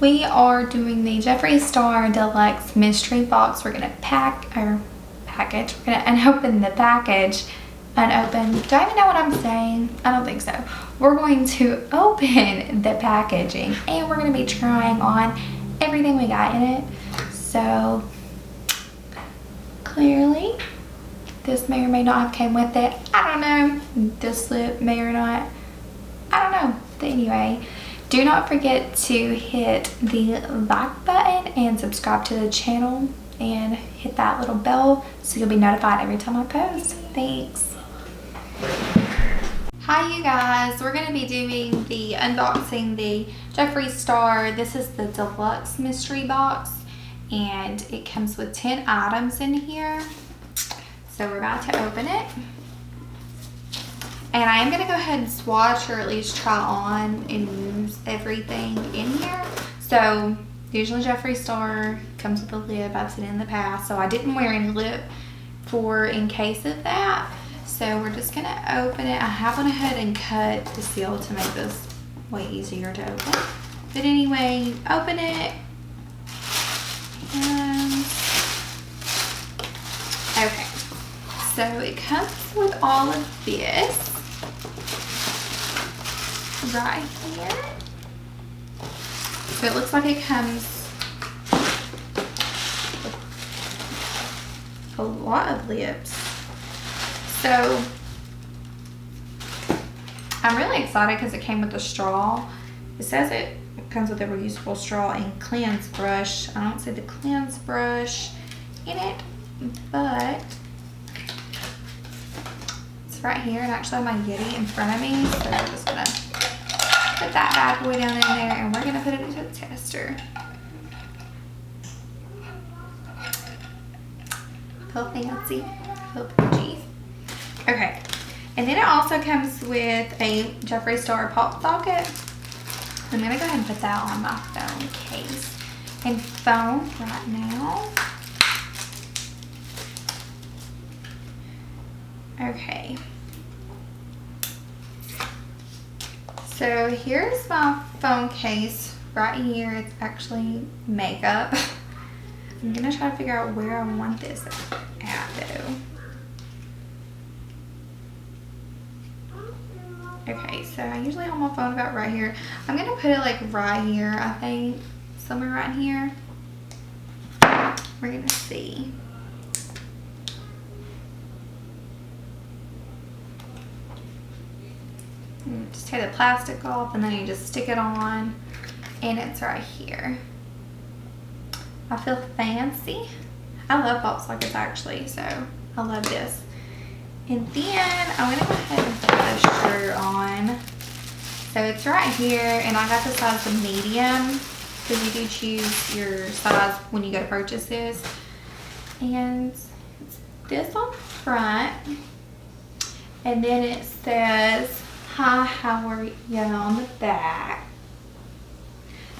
We are doing the Jeffree Star Deluxe mystery box. We're gonna package. We're gonna unopen the package. Unopen. Do I even know what I'm saying? I don't think so. We're going to open the packaging and we're gonna be trying on everything we got in it. So clearly, this may or may not have came with it. I don't know. This lip may or not. I don't know. But anyway. Do not forget to hit the like button and subscribe to the channel and hit that little bell so you'll be notified every time I post. Thanks. Hi you guys, we're going to be doing the unboxing the Jeffree Star. This is the Deluxe mystery box and it comes with 10 items in here. So we're about to open it. And I am going to go ahead and swatch or at least try on and use everything in here. So usually Jeffree Star comes with a lip. I've seen it in the past. So I didn't wear any lip in case of that. So we're just going to open it. I have went ahead and cut the seal to make this way easier to open. But anyway, open it. And okay. So it comes with all of this. Right here. So it looks like it comes with a lot of lips. So I'm really excited because it came with a straw. It says it comes with a reusable straw and cleanse brush. I don't see the cleanse brush in it, but it's right here. And actually I have my Yeti in front of me, so I'm just gonna put that bad boy down in there and we're gonna put it into the tester. Feel fancy, feel bougie. Okay, and then it also comes with a Jeffree Star pop socket. I'm gonna go ahead and put that on my phone case and phone right now. Okay. So here's my phone case right here. It's actually makeup. I'm gonna try to figure out where I want this at though. Okay, so I usually hold my phone about right here. I'm gonna put it like right here, I think. Somewhere right here. We're gonna see. Just take the plastic off and then you just stick it on and it's right here. I feel fancy. I love pop sockets actually, so I love this. And then I'm gonna go ahead and put the shirt on. So it's right here and I got the size of medium because you do choose your size when you go to purchase this. And it's this on front and then it says hi, how are you on the back.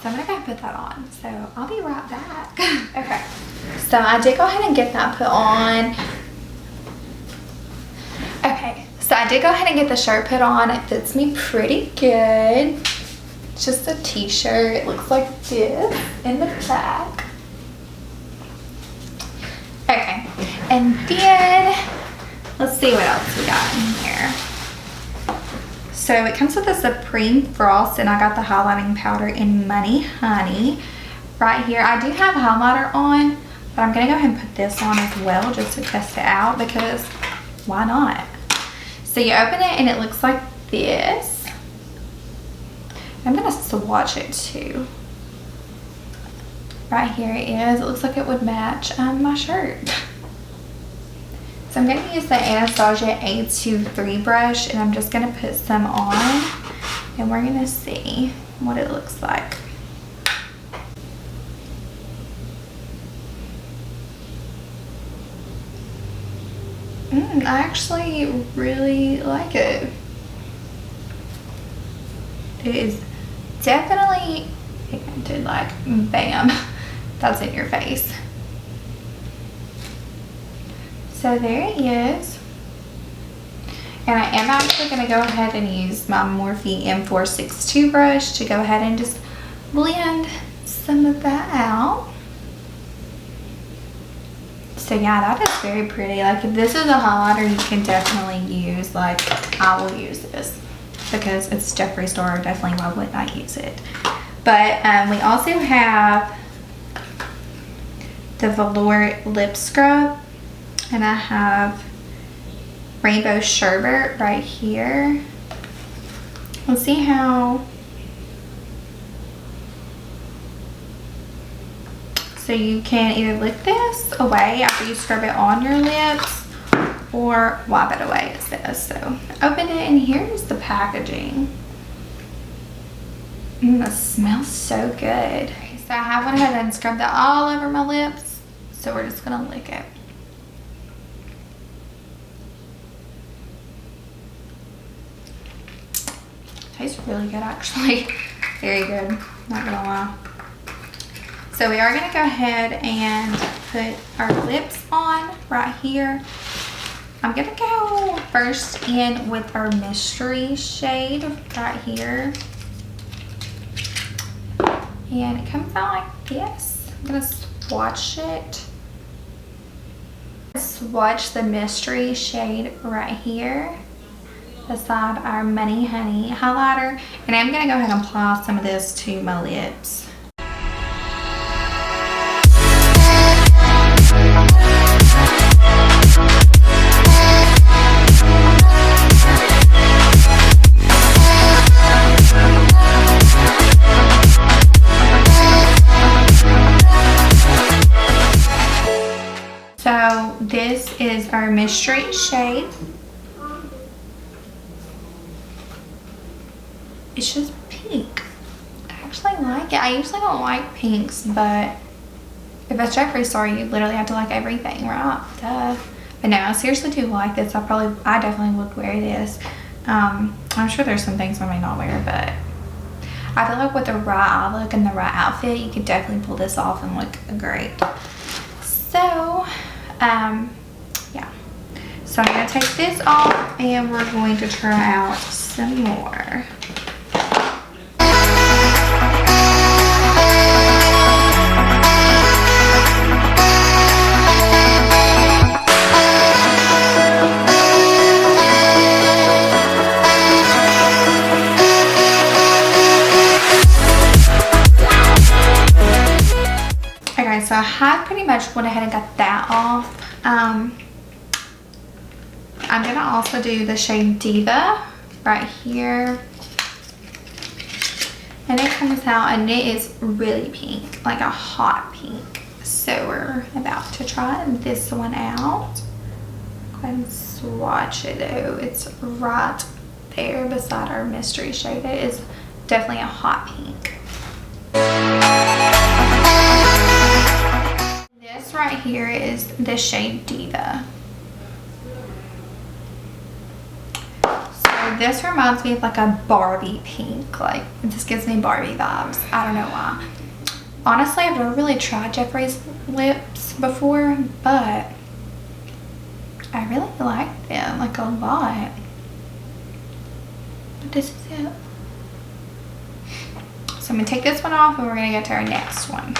So I'm gonna go put that on. So I'll be right back. Okay. So I did go ahead and get that put on. Okay. So I did go ahead and get the shirt put on. It fits me pretty good. It's just a t-shirt. It looks like this in the back. Okay. And then let's see what else we got in here. So it comes with a Supreme Frost and I got the highlighting powder in Money Honey right here. I do have highlighter on, but I'm gonna go ahead and put this on as well just to test it out because why not? So you open it and it looks like this. I'm gonna swatch it too. Right here it is. It looks like it would match my shirt. So I'm going to use the Anastasia A23 brush and I'm just going to put some on and we're going to see what it looks like. I actually really like it. It is definitely pigmented, like bam, that's in your face. So there it is. And I am actually going to go ahead and use my Morphe M462 brush to go ahead and just blend some of that out. So yeah, that is very pretty. Like if this is a highlighter you can definitely use, like I will use this because it's Jeffree store. Definitely, why wouldn't I use it? But we also have the velour lip scrub, and I have rainbow sherbet right here. Let's see how. So you can either lick this away after you scrub it on your lips or wipe it away, it says. So open it, and here's the packaging. It smells so good. Okay, so I went ahead and scrubbed that all over my lips. So we're just gonna lick it. Tastes really good, actually. Very good, not gonna lie. So we are gonna go ahead and put our lips on right here. I'm gonna go first in with our mystery shade right here. And it comes out like this. I'm gonna swatch it. Swatch the mystery shade right here beside our Money Honey highlighter. And I'm gonna go ahead and apply some of this to my lips. So this is our mystery shade. It's just pink. I actually like it. I usually don't like pinks, but if it's Jeffree store, you literally have to like everything, right? Duh. But no, I seriously do like this. I definitely would wear this. I'm sure there's some things I may not wear, but I feel like with the right eye look and the right outfit, you could definitely pull this off and look great. So, yeah. So I'm gonna take this off, and we're going to try out some more. So I pretty much went ahead and got that off. I'm gonna also do the shade Diva right here, and it comes out and it is really pink, like a hot pink. So we're about to try this one out. Go ahead and swatch it. Oh, it's right there beside our mystery shade. It is definitely a hot pink. This right here is the shade Diva. So this reminds me of like a Barbie pink. Like, this gives me Barbie vibes. I don't know why. Honestly, I've never really tried Jeffree's lips before, but I really like them like a lot. But this is it. So I'm gonna take this one off, and we're gonna get to our next one.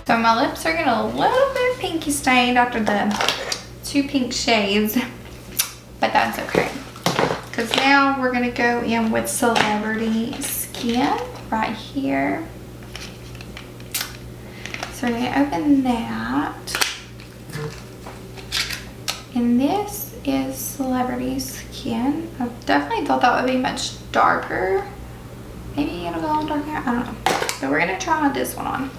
So my lips are getting a little bit pinky stained after the two pink shades, but that's okay. Because now we're going to go in with Celebrity Skin right here. So we're going to open that. And this is Celebrity Skin. I definitely thought that would be much darker. Maybe it'll go a little darker. I don't know. But we're going to try this one on.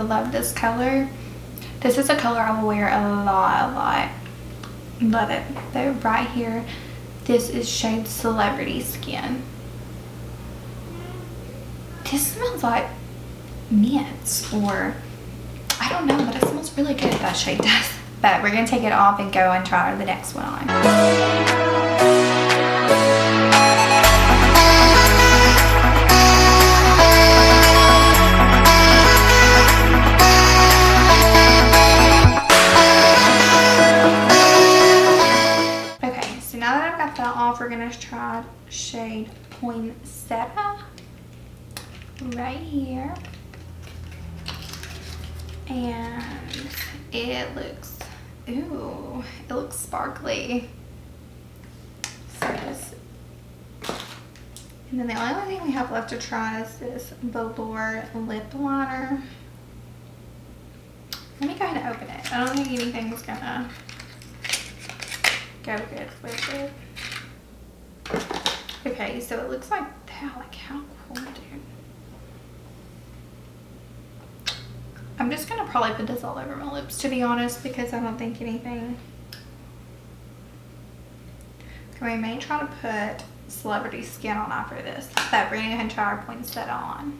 love this color. This is a color I will wear a lot. Love it. So right here, this is shade Celebrity Skin. This smells like mints, or I don't know, but it smells really good. That shade does. But we're gonna take it off and go and try the next one on. Okay, so now that I've got that off, we're gonna try shade Poinsettia right here. And it looks, ooh, it looks sparkly. So this, and then the only thing we have left to try is this Velour lip liner. Let me go ahead and open it. I don't think anything's gonna go good with it. Okay, so it looks like that. Like, how cool, dude. I'm just gonna probably put this all over my lips, to be honest, because I don't think anything. Okay, we may try to put Celebrity Skin on after this, but we're gonna go ahead and try our Poinsettia on.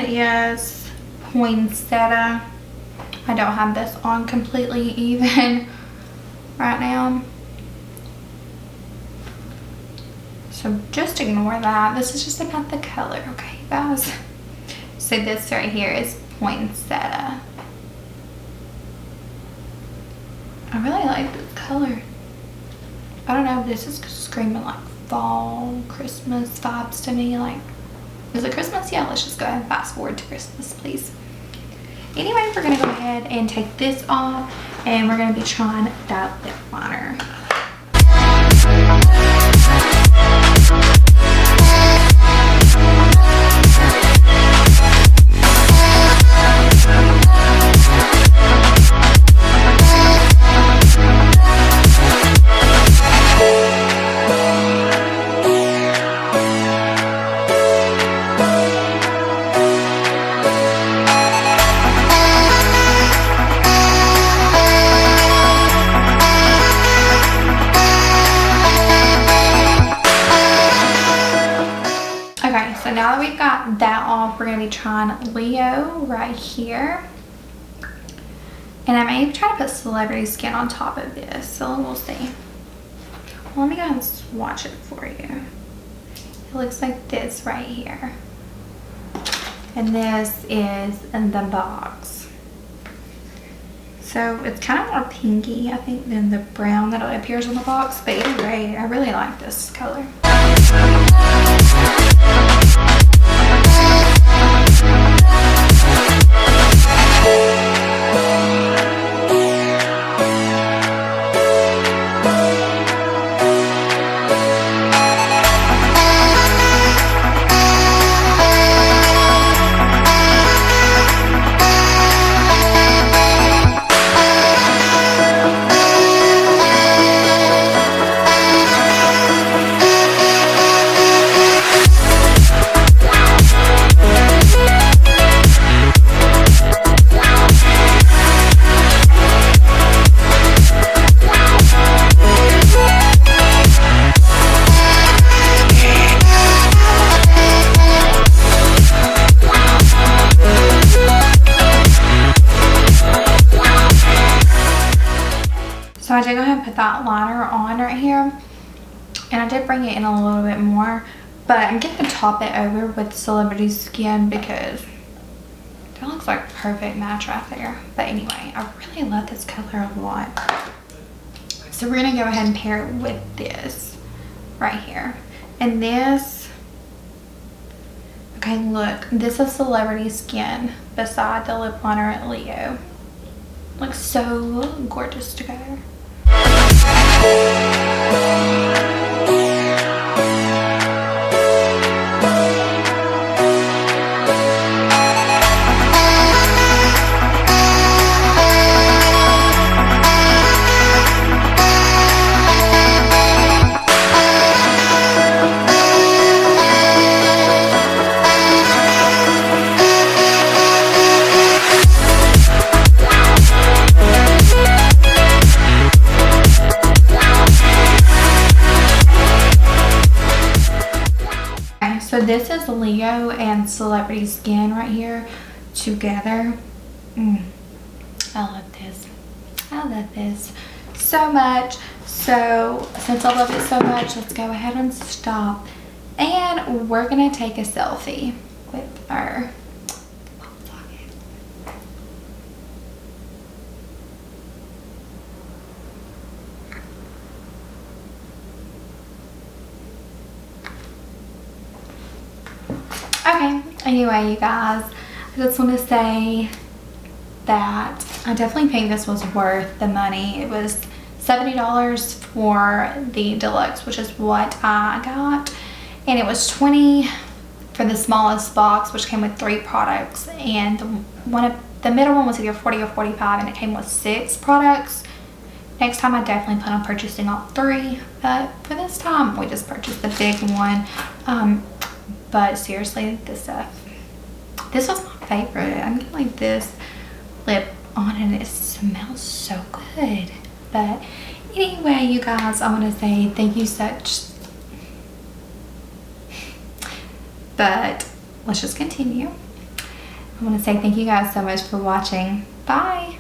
Is Poinsettia. I don't have this on completely even right now, so just ignore that. This is just about the color, okay, guys? So this right here is Poinsettia. I really like this color. I don't know, this is screaming like fall, Christmas vibes to me. Like, is it Christmas? Yeah, let's just go ahead and fast forward to Christmas, please. Anyway, we're gonna go ahead and take this off, and we're gonna be trying that lip liner. So now that we've got that off, we're going to be trying Leo right here. And I may try to put Celebrity Skin on top of this, so we'll see. Well, let me go ahead and swatch it for you. It looks like this right here. And this is in the box. So it's kind of more pinky, I think, than the brown that appears on the box. But either way, I really like this color. So I did go ahead and put that liner on right here. And I did bring it in a little bit more. But I'm going to top it over with Celebrity Skin because that looks like a perfect match right there. But anyway, I really love this color a lot. So we're going to go ahead and pair it with this right here. And this, okay, look, this is Celebrity Skin beside the lip liner at Leo. Looks so gorgeous together. So this is Leo and Celebrity Skin right here together. I love this. I love this so much. So since I love it so much, let's go ahead and stop. And we're going to take a selfie with our pop socket. Okay, anyway, you guys, I just want to say that I definitely think this was worth the money. It was $70 for the deluxe, which is what I got, and it was $20 for the smallest box, which came with 3 products, and the middle one was either $40 or $45, and it came with 6 products. Next time I definitely plan on purchasing all 3, but for this time we just purchased the big one. But seriously, this was my favorite. I'm getting like this lip on and it smells so good. But anyway, you guys, I want to say thank you but let's just continue. I want to say thank you guys so much for watching. Bye.